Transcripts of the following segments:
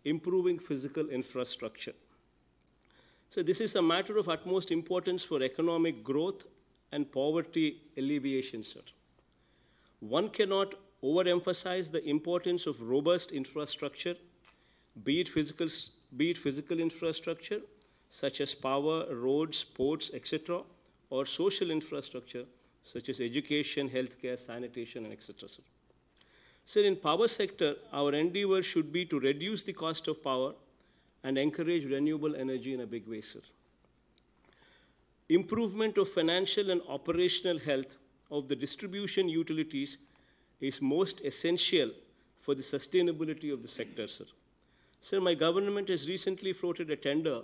improving physical infrastructure. So this is a matter of utmost importance for economic growth and poverty alleviation, sir. One cannot overemphasize the importance of robust infrastructure, be it physical infrastructure, such as power, roads, ports, etc., or social infrastructure, such as education, healthcare, sanitation, and etc. Sir, in power sector, our endeavor should be to reduce the cost of power and encourage renewable energy in a big way, sir. Improvement of financial and operational health of the distribution utilities is most essential for the sustainability of the sector, sir. Sir, my government has recently floated a tender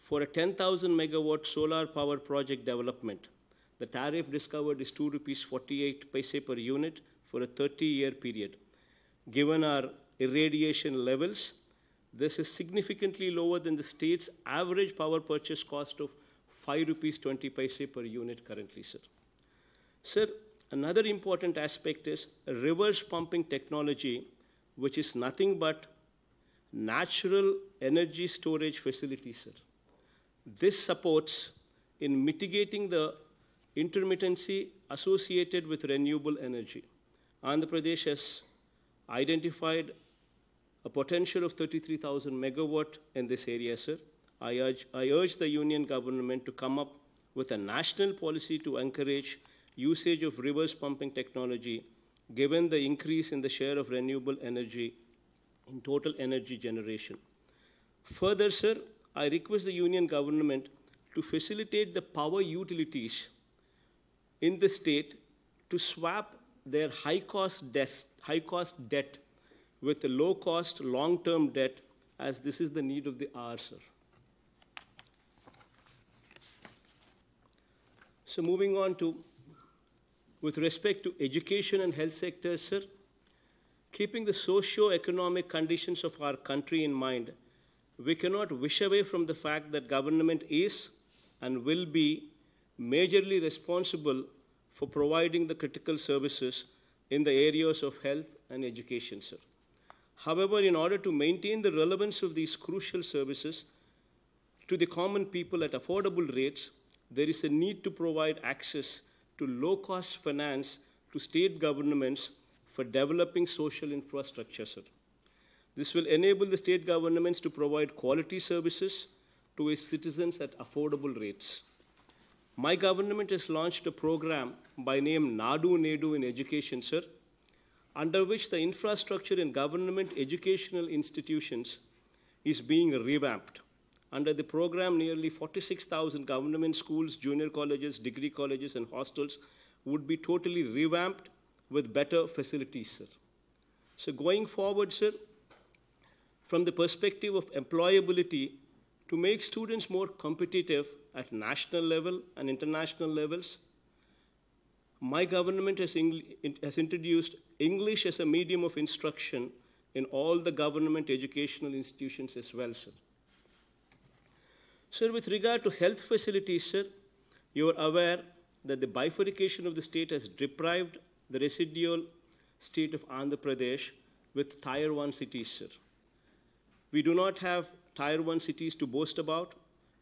for a 10,000 megawatt solar power project development. The tariff discovered is ₹2.48 per unit for a 30-year period. Given our irradiation levels, this is significantly lower than the state's average power purchase cost of ₹5.20 per unit currently, sir. Sir, another important aspect is reverse pumping technology, which is nothing but natural energy storage facility, sir. This supports in mitigating the intermittency associated with renewable energy. Andhra Pradesh has identified a potential of 33,000 megawatt in this area, sir. I urge the union government to come up with a national policy to encourage usage of reverse pumping technology, given the increase in the share of renewable energy in total energy generation. Further, sir, I request the union government to facilitate the power utilities in the state to swap their high-cost debt with a low-cost, long-term debt, as this is the need of the hour, sir. So moving on to, with respect to education and health sectors, sir, keeping the socio-economic conditions of our country in mind, we cannot wish away from the fact that government is and will be majorly responsible for providing the critical services in the areas of health and education, sir. However, in order to maintain the relevance of these crucial services to the common people at affordable rates, there is a need to provide access to low-cost finance to state governments for developing social infrastructure, sir. This will enable the state governments to provide quality services to its citizens at affordable rates. My government has launched a program by name Nadu Nedu in education, sir, under which the infrastructure in government educational institutions is being revamped. Under the program, nearly 46,000 government schools, junior colleges, degree colleges, and hostels would be totally revamped with better facilities, sir. So going forward, sir, from the perspective of employability, to make students more competitive at national level and international levels, my government has introduced English as a medium of instruction in all the government educational institutions as well, sir. Sir, with regard to health facilities, sir, you are aware that the bifurcation of the state has deprived the residual state of Andhra Pradesh with Tier 1 cities, sir. We do not have Tier 1 cities to boast about,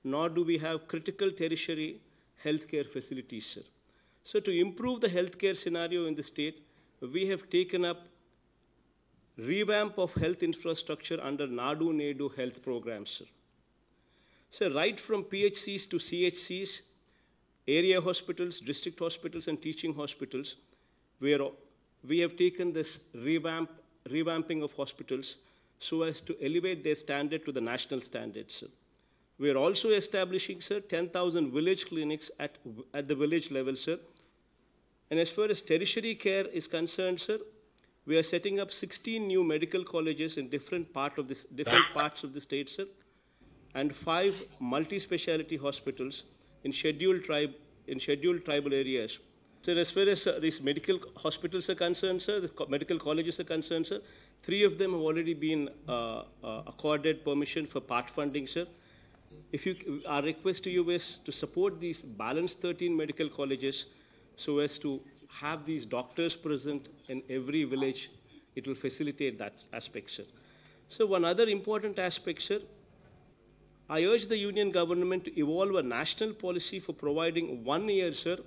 nor do we have critical tertiary healthcare facilities, sir. So to improve the healthcare scenario in the state, we have taken up revamp of health infrastructure under Nadu Nedu health programs, sir. So right from PHCs to CHCs, area hospitals, district hospitals, and teaching hospitals, we have taken this revamping of hospitals so as to elevate their standard to the national standards, sir. We are also establishing, sir, 10,000 village clinics at the village level, sir. And as far as tertiary care is concerned, sir, we are setting up 16 new medical colleges in different parts of the state, sir, and 5 multi-speciality hospitals in scheduled tribal areas. So as far as these medical hospitals are concerned, sir, the medical colleges are concerned, sir, 3 of them have already been accorded permission for part funding, sir. Our request to you is to support these balanced 13 medical colleges so as to have these doctors present in every village. It will facilitate that aspect, sir. So one other important aspect, sir, I urge the Union government to evolve a national policy for providing 1 year, sir,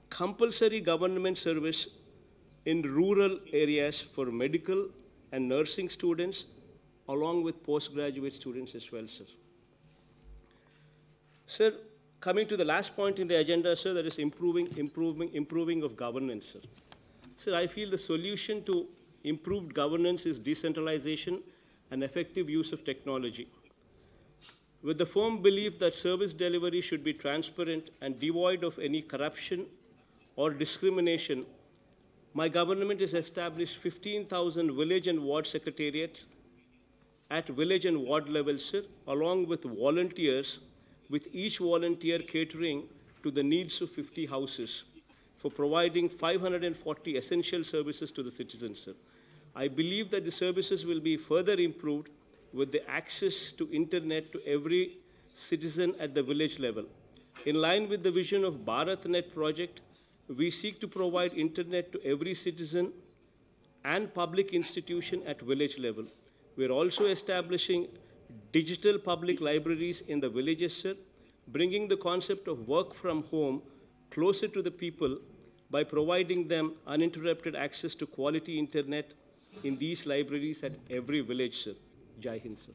compulsory government service in rural areas for medical and nursing students, along with postgraduate students as well, sir. Sir, coming to the last point in the agenda, sir, that is improving of governance, sir. Sir, I feel the solution to improved governance is decentralization and effective use of technology. With the firm belief that service delivery should be transparent and devoid of any corruption or discrimination, my government has established 15,000 village and ward secretariats at village and ward levels, sir, along with volunteers, with each volunteer catering to the needs of 50 houses for providing 540 essential services to the citizens, sir. I believe that the services will be further improved with the access to internet to every citizen at the village level. In line with the vision of BharatNet project, we seek to provide internet to every citizen and public institution at village level. We are also establishing digital public libraries in the villages, sir, bringing the concept of work from home closer to the people by providing them uninterrupted access to quality internet in these libraries at every village, sir. Jai Hind, sir.